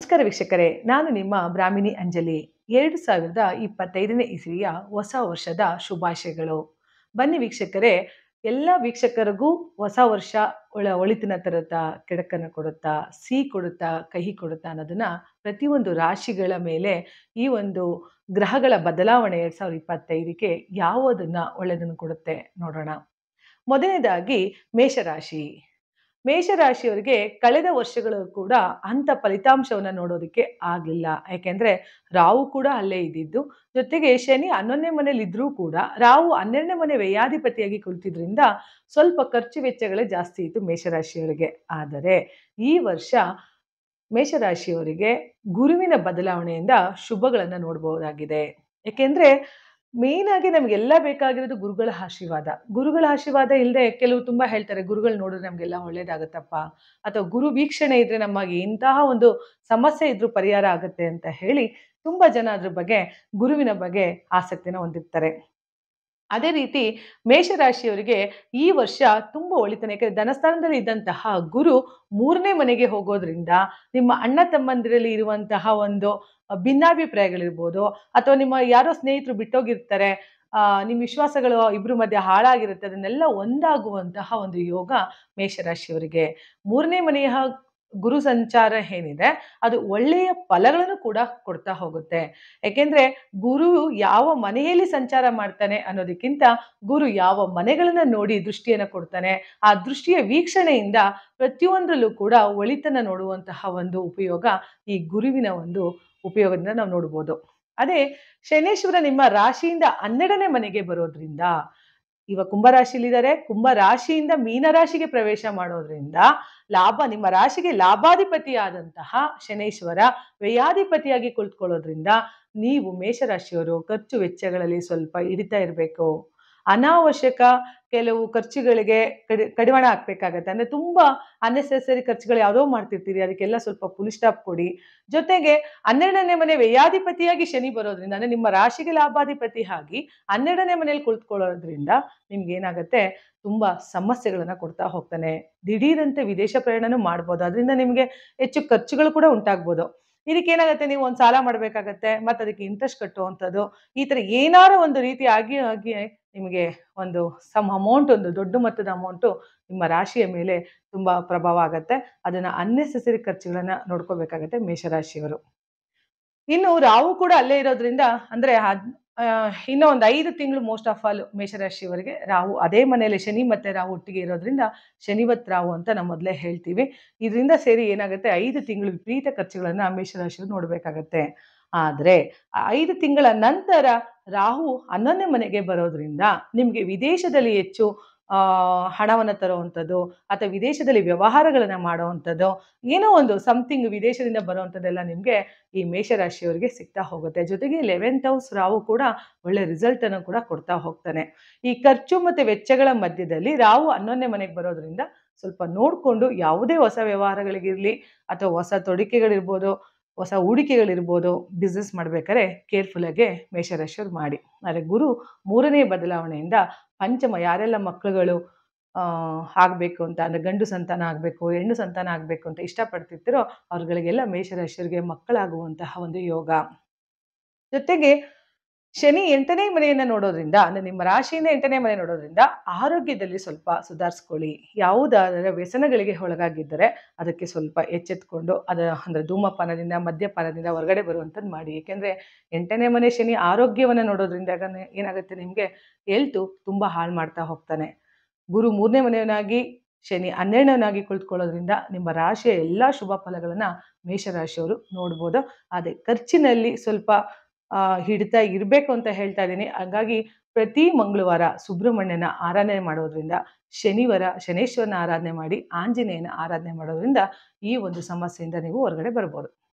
ನಮಸ್ಕಾರ ವೀಕ್ಷಕರೇ, ನಾನು ನಿಮ್ಮ ಬ್ರಾಹ್ಮಿಣಿ ಅಂಜಲಿ. 2025ನೇ ಇಸವಿಯ ಹೊಸ ವರ್ಷದ ಶುಭಾಶಯಗಳು. ಬನ್ನಿ ವೀಕ್ಷಕರೇ, ಎಲ್ಲ ವೀಕ್ಷಕರಿಗೂ ಹೊಸ ವರ್ಷ ಒಳಿತಿನ ತರುತ್ತಾ, ಕೆಡಕನ್ನು ಕೊಡುತ್ತಾ, ಸಿಹಿ ಕೊಡುತ್ತಾ, ಕಹಿ ಕೊಡುತ್ತಾ ಅನ್ನೋದನ್ನ ಪ್ರತಿಯೊಂದು ರಾಶಿಗಳ ಮೇಲೆ ಈ ಒಂದು ಗ್ರಹಗಳ ಬದಲಾವಣೆ 2025ಕ್ಕೆ ಯಾವುದನ್ನ ಒಳ್ಳೆಯದನ್ನು ಕೊಡುತ್ತೆ ನೋಡೋಣ. ಮೊದಲನೇದಾಗಿ ಮೇಷರಾಶಿ. ಮೇಷರಾಶಿಯವರಿಗೆ ಕಳೆದ ವರ್ಷಗಳು ಕೂಡ ಅಂಥ ಫಲಿತಾಂಶವನ್ನು ನೋಡೋದಕ್ಕೆ ಆಗಲಿಲ್ಲ. ಯಾಕೆಂದರೆ ರಾಹು ಕೂಡ ಅಲ್ಲೇ ಇದ್ದಿದ್ದು, ಜೊತೆಗೆ ಶನಿ 11ನೇ ಮನೇಲಿ ಇದ್ರೂ ಕೂಡ ರಾಹು 12ನೇ ಮನೆ ವ್ಯಯಾಧಿಪತಿಯಾಗಿ ಕುಳಿತಿದ್ರಿಂದ ಸ್ವಲ್ಪ ಖರ್ಚು ವೆಚ್ಚಗಳೇ ಜಾಸ್ತಿ ಇತ್ತು ಮೇಷರಾಶಿಯವರಿಗೆ. ಆದರೆ ಈ ವರ್ಷ ಮೇಷರಾಶಿಯವರಿಗೆ ಗುರುವಿನ ಬದಲಾವಣೆಯಿಂದ ಶುಭಗಳನ್ನು ನೋಡಬಹುದಾಗಿದೆ. ಏಕೆಂದರೆ ಮೇನ್ ಆಗಿ ನಮಗೆಲ್ಲ ಬೇಕಾಗಿರೋದು ಗುರುಗಳ ಆಶೀರ್ವಾದ. ಗುರುಗಳ ಆಶೀರ್ವಾದ ಇಲ್ಲದೆ ಕೆಲವು ತುಂಬ ಹೇಳ್ತಾರೆ, ಗುರುಗಳು ನೋಡಿದ್ರೆ ನಮಗೆಲ್ಲ ಒಳ್ಳೇದಾಗತ್ತಪ್ಪ, ಅಥವಾ ಗುರು ವೀಕ್ಷಣೆ ಇದ್ರೆ ನಮಗೆ ಇಂತಹ ಒಂದು ಸಮಸ್ಯೆ ಇದ್ರೂ ಪರಿಹಾರ ಆಗುತ್ತೆ ಅಂತ ಹೇಳಿ ತುಂಬ ಜನ ಅದ್ರ ಬಗ್ಗೆ ಗುರುವಿನ ಬಗ್ಗೆ ಆಸಕ್ತಿನ ಹೊಂದಿರ್ತಾರೆ. ಅದೇ ರೀತಿ ಮೇಷರಾಶಿಯವರಿಗೆ ಈ ವರ್ಷ ತುಂಬ ಒಳಿತಾನೆ. ಯಾಕಂದರೆ ಧನಸ್ಥಾನದಲ್ಲಿ ಇದ್ದಂತಹ ಗುರು 3ನೇ ಮನೆಗೆ ಹೋಗೋದ್ರಿಂದ ನಿಮ್ಮ ಅಣ್ಣ ತಮ್ಮಂದಿರಲ್ಲಿ ಇರುವಂತಹ ಒಂದು ಭಿನ್ನಾಭಿಪ್ರಾಯಗಳಿರ್ಬೋದು, ಅಥವಾ ನಿಮ್ಮ ಯಾರೋ ಸ್ನೇಹಿತರು ಬಿಟ್ಟೋಗಿರ್ತಾರೆ, ನಿಮ್ಮ ವಿಶ್ವಾಸಗಳು ಇಬ್ಬರ ಮಧ್ಯೆ ಹಾಳಾಗಿರುತ್ತೆ, ಅದನ್ನೆಲ್ಲ ಒಂದಾಗುವಂತಹ ಒಂದು ಯೋಗ ಮೇಷರಾಶಿಯವರಿಗೆ. 3ನೇ ಮನೆಯ ಗುರು ಸಂಚಾರ ಏನಿದೆ ಅದು ಒಳ್ಳೆಯ ಫಲಗಳನ್ನು ಕೂಡ ಕೊಡ್ತಾ ಹೋಗುತ್ತೆ. ಯಾಕೆಂದ್ರೆ ಗುರು ಯಾವ ಮನೆಯಲ್ಲಿ ಸಂಚಾರ ಮಾಡ್ತಾನೆ ಅನ್ನೋದಕ್ಕಿಂತ ಗುರು ಯಾವ ಮನೆಗಳನ್ನ ನೋಡಿ ದೃಷ್ಟಿಯನ್ನು ಕೊಡ್ತಾನೆ, ಆ ದೃಷ್ಟಿಯ ವೀಕ್ಷಣೆಯಿಂದ ಪ್ರತಿಯೊಂದರಲ್ಲೂ ಕೂಡ ಒಳಿತನ್ನ ನೋಡುವಂತಹ ಒಂದು ಉಪಯೋಗ ಈ ಗುರುವಿನ ಒಂದು ಉಪಯೋಗದಿಂದ ನಾವು ನೋಡ್ಬೋದು. ಅದೇ ಶನೇಶ್ವರ ನಿಮ್ಮ ರಾಶಿಯಿಂದ 12ನೇ ಮನೆಗೆ ಬರೋದ್ರಿಂದ, ಇವಾಗ ಕುಂಭರಾಶಿಲಿದ್ದಾರೆ, ಕುಂಭ ರಾಶಿಯಿಂದ ಮೀನರಾಶಿಗೆ ಪ್ರವೇಶ ಮಾಡೋದ್ರಿಂದ ಲಾಭ, ನಿಮ್ಮ ರಾಶಿಗೆ ಲಾಭಾಧಿಪತಿ ಆದಂತಹ ಶನೇಶ್ವರ ವ್ಯಯಾಧಿಪತಿಯಾಗಿ ಕುಳಿತುಕೊಳ್ಳೋದ್ರಿಂದ ನೀವು ಮೇಷರಾಶಿಯವರು ಖರ್ಚು ವೆಚ್ಚಗಳಲ್ಲಿ ಸ್ವಲ್ಪ ಹಿಡಿತಾ ಇರಬೇಕು. ಅನಾವಶ್ಯಕ ಕೆಲವು ಖರ್ಚುಗಳಿಗೆ ಕಡಿವಾಣ ಹಾಕ್ಬೇಕಾಗತ್ತೆ. ಅಂದರೆ ತುಂಬ ಅನ್ನೆಸೆಸರಿ ಖರ್ಚುಗಳು ಯಾವುದೋ ಮಾಡ್ತಿರ್ತೀರಿ, ಅದಕ್ಕೆಲ್ಲ ಸ್ವಲ್ಪ ಫುಲ್ ಸ್ಟಾಪ್ ಕೊಡಿ. ಜೊತೆಗೆ 12ನೇ ಮನೆ ವ್ಯಯಾಧಿಪತಿಯಾಗಿ ಶನಿ ಬರೋದ್ರಿಂದ, ಅಂದರೆ ನಿಮ್ಮ ರಾಶಿಗೆ ಲಾಭಾಧಿಪತಿ ಆಗಿ 12ನೇ ಮನೆಯಲ್ಲಿ ಕುಳಿತುಕೊಳ್ಳೋದ್ರಿಂದ ನಿಮ್ಗೆ ಏನಾಗುತ್ತೆ, ತುಂಬ ಸಮಸ್ಯೆಗಳನ್ನು ಕೊಡ್ತಾ ಹೋಗ್ತಾನೆ. ದಿಢೀರಂತೆ ವಿದೇಶ ಪ್ರಯಾಣನೂ ಮಾಡ್ಬೋದು, ಅದರಿಂದ ನಿಮಗೆ ಹೆಚ್ಚು ಖರ್ಚುಗಳು ಕೂಡ ಉಂಟಾಗ್ಬೋದು. ಇದಕ್ಕೇನಾಗುತ್ತೆ, ನೀವು ಒಂದು ಸಾಲ ಮಾಡಬೇಕಾಗತ್ತೆ, ಮತ್ತು ಅದಕ್ಕೆ ಇಂಟ್ರೆಸ್ಟ್ ಕಟ್ಟುವಂಥದ್ದು, ಈ ಥರ ಏನಾರ ಒಂದು ರೀತಿ ಆಗಿ ನಿಮಗೆ ಒಂದು ಅಮೌಂಟ್, ಒಂದು ದೊಡ್ಡ ಮೊತ್ತದ ಅಮೌಂಟು ನಿಮ್ಮ ರಾಶಿಯ ಮೇಲೆ ತುಂಬ ಪ್ರಭಾವ ಆಗುತ್ತೆ. ಅದನ್ನು ಅನ್ನೆಸೆಸರಿ ಖರ್ಚುಗಳನ್ನು ನೋಡ್ಕೋಬೇಕಾಗತ್ತೆ ಮೇಷರಾಶಿಯವರು. ಇನ್ನು ರಾಹು ಕೂಡ ಅಲ್ಲೇ ಇರೋದ್ರಿಂದ, ಅಂದರೆ ಇನ್ನೂ ಒಂದು 5 ತಿಂಗಳು ಮೋಸ್ಟ್ ಆಫ್ ಆಲ್ ಮೇಷರಾಶಿಯವರಿಗೆ ರಾಹು ಅದೇ ಮನೆಯಲ್ಲಿ, ಶನಿ ಮತ್ತು ರಾಹು ಒಟ್ಟಿಗೆ ಇರೋದ್ರಿಂದ ಶನಿವತ್ ರಾಹು ಅಂತ ನಾವು ಮೊದಲೇ ಹೇಳ್ತೀವಿ. ಇದರಿಂದ ಸೇರಿ ಏನಾಗುತ್ತೆ, 5 ತಿಂಗಳು ವಿಪರೀತ ಖರ್ಚುಗಳನ್ನು ಮೇಷರಾಶಿಯವರು ನೋಡಬೇಕಾಗತ್ತೆ. ಆದರೆ 5 ತಿಂಗಳ ನಂತರ ರಾಹು 11ನೇ ಮನೆಗೆ ಬರೋದ್ರಿಂದ ನಿಮಗೆ ವಿದೇಶದಲ್ಲಿ ಹೆಚ್ಚು ಹಣವನ್ನು ತರುವಂಥದ್ದು, ಅಥವಾ ವಿದೇಶದಲ್ಲಿ ವ್ಯವಹಾರಗಳನ್ನು ಮಾಡುವಂಥದ್ದು, ಏನೋ ಒಂದು ಸಮಥಿಂಗ್ ವಿದೇಶದಿಂದ ಬರುವಂಥದ್ದೆಲ್ಲ ನಿಮಗೆ ಈ ಮೇಷರಾಶಿಯವರಿಗೆ ಸಿಗ್ತಾ ಹೋಗುತ್ತೆ. ಜೊತೆಗೆ 11th ಹೌಸ್ ರಾಹು ಕೂಡ ಒಳ್ಳೆ ರಿಸಲ್ಟನ್ನು ಕೂಡ ಕೊಡ್ತಾ ಹೋಗ್ತಾನೆ. ಈ ಖರ್ಚು ಮತ್ತು ವೆಚ್ಚಗಳ ಮಧ್ಯದಲ್ಲಿ ರಾಹು 11ನೇ ಮನೆಗೆ ಬರೋದ್ರಿಂದ ಸ್ವಲ್ಪ ನೋಡಿಕೊಂಡು ಯಾವುದೇ ಹೊಸ ವ್ಯವಹಾರಗಳಿಗಿರಲಿ, ಅಥವಾ ಹೊಸ ತೊಡಿಕೆಗಳಿರ್ಬೋದು, ಹೊಸ ಹೂಡಿಕೆಗಳಿರ್ಬೋದು, ಬಿಸ್ನೆಸ್ ಮಾಡಬೇಕಾದ್ರೆ ಕೇರ್ಫುಲ್ಲಾಗೆ ಮೇಷರಾಶಿಯವ್ರು ಮಾಡಿ. ಆದರೆ ಗುರು 3ನೇ ಬದಲಾವಣೆಯಿಂದ ಪಂಚಮ, ಯಾರೆಲ್ಲ ಮಕ್ಕಳುಗಳು ಆಗಬೇಕು ಅಂತ, ಅಂದರೆ ಗಂಡು ಸಂತಾನ ಆಗಬೇಕು, ಹೆಣ್ಣು ಸಂತಾನ ಆಗಬೇಕು ಅಂತ ಇಷ್ಟಪಡ್ತಿರ್ತೀರೋ ಅವ್ರುಗಳಿಗೆಲ್ಲ ಮೇಷರಾಶಿಯವರಿಗೆ ಮಕ್ಕಳಾಗುವಂತಹ ಒಂದು ಯೋಗ. ಜೊತೆಗೆ ಶನಿ 8ನೇ ಮನೆಯನ್ನು ನೋಡೋದ್ರಿಂದ, ಅಂದರೆ ನಿಮ್ಮ ರಾಶಿಯಿಂದ 8ನೇ ಮನೆ ನೋಡೋದ್ರಿಂದ ಆರೋಗ್ಯದಲ್ಲಿ ಸ್ವಲ್ಪ ಸುಧಾರಿಸ್ಕೊಳ್ಳಿ. ಯಾವುದಾದರೆ ವ್ಯಸನಗಳಿಗೆ ಒಳಗಾಗಿದ್ದರೆ ಅದಕ್ಕೆ ಸ್ವಲ್ಪ ಎಚ್ಚೆತ್ಕೊಂಡು, ಅಂದರೆ ಧೂಮಪಾನದಿಂದ, ಮದ್ಯಪಾನದಿಂದ ಹೊರಗಡೆ ಬರುವಂಥದ್ದು ಮಾಡಿ. ಏಕೆಂದರೆ 8ನೇ ಮನೆ ಶನಿ ಆರೋಗ್ಯವನ್ನು ನೋಡೋದ್ರಿಂದ ಏನಾಗುತ್ತೆ, ನಿಮಗೆ ಹೆಲ್ತು ತುಂಬ ಹಾಳು ಮಾಡ್ತಾ ಹೋಗ್ತಾನೆ. ಗುರು 3ನೇ ಮನೆಯನ್ನಾಗಿ, ಶನಿ 12ನೇವನಾಗಿ ಕುಳಿತುಕೊಳ್ಳೋದ್ರಿಂದ ನಿಮ್ಮ ರಾಶಿಯ ಎಲ್ಲ ಶುಭ ಫಲಗಳನ್ನು ಮೇಷರಾಶಿಯವರು ನೋಡ್ಬೋದು. ಆದರೆ ಖರ್ಚಿನಲ್ಲಿ ಸ್ವಲ್ಪ ಹಿಡಿತಾ ಇರಬೇಕು ಅಂತ ಹೇಳ್ತಾ ಇದ್ದೀನಿ. ಹಾಗಾಗಿ ಪ್ರತಿ ಮಂಗಳವಾರ ಸುಬ್ರಹ್ಮಣ್ಯನ ಆರಾಧನೆ ಮಾಡೋದ್ರಿಂದ, ಶನೇಶ್ವರನ ಆರಾಧನೆ ಮಾಡಿ, ಆಂಜನೇಯನ ಆರಾಧನೆ ಮಾಡೋದ್ರಿಂದ ಈ ಒಂದು ಸಮಸ್ಯೆಯಿಂದ ನೀವು ಹೊರಗಡೆ ಬರ್ಬೋದು.